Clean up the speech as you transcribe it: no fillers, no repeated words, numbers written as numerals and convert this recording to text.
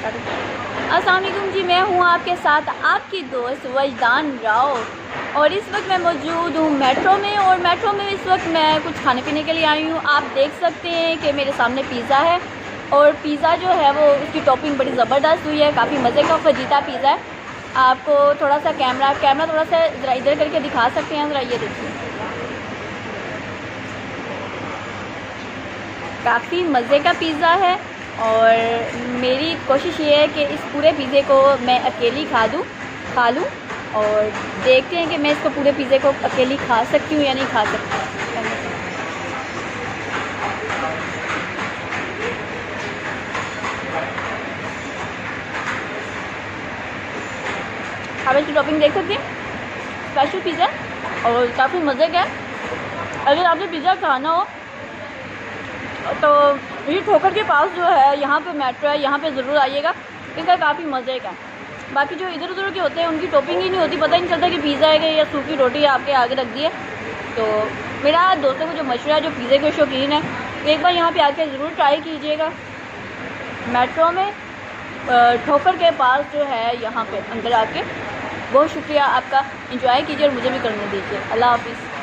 अस्सलाम वालेकुम जी, मैं हूँ आपके साथ आपकी दोस्त वजदान राव। और इस वक्त मैं मौजूद हूँ मेट्रो में, और मेट्रो में इस वक्त मैं कुछ खाने पीने के लिए आई हूँ। आप देख सकते हैं कि मेरे सामने पिज़्ज़ा है, और पिज़्ज़ा जो है वो उसकी टॉपिंग बड़ी ज़बरदस्त हुई है, काफ़ी मज़े का फजीता पिज़्ज़ा है। आपको थोड़ा सा कैमरा थोड़ा सा ज़रा इधर करके दिखा सकते हैं, ज़रा ये देखिए, काफ़ी मज़े का पिज़्ज़ा है। और मेरी कोशिश ये है कि इस पूरे पिज़्ज़े को मैं अकेली खा लूँ, और देखते हैं कि मैं इसको पूरे पिज़्ज़े को अकेली खा सकती हूँ या नहीं खा सकती। आप इसकी टॉपिंग देख सकते हैं, स्पेशल पिज़्ज़ा और काफ़ी मज़े का है। अगर आपने पिज़्ज़ा खाना हो तो ये ठोकर के पास जो है यहाँ पे मेट्रो है, यहाँ पे ज़रूर आइएगा, इसका काफ़ी मज़े का है। बाकी जो इधर उधर के होते हैं उनकी टॉपिंग ही नहीं होती, पता ही नहीं चलता कि पिज़्ज़ा है या सूखी रोटी आपके आगे रख दी है। तो मेरा दोस्तों को जो मशवरा है, जो पिज़्ज़े के शौकीन है, एक बार यहाँ पे आके ज़रूर ट्राई कीजिएगा। मेट्रो में ठोकर के पास जो है, यहाँ पे अंदर आके। बहुत शुक्रिया आपका, एंजॉय कीजिए और मुझे भी करने दीजिए। अल्लाह हाफिज़।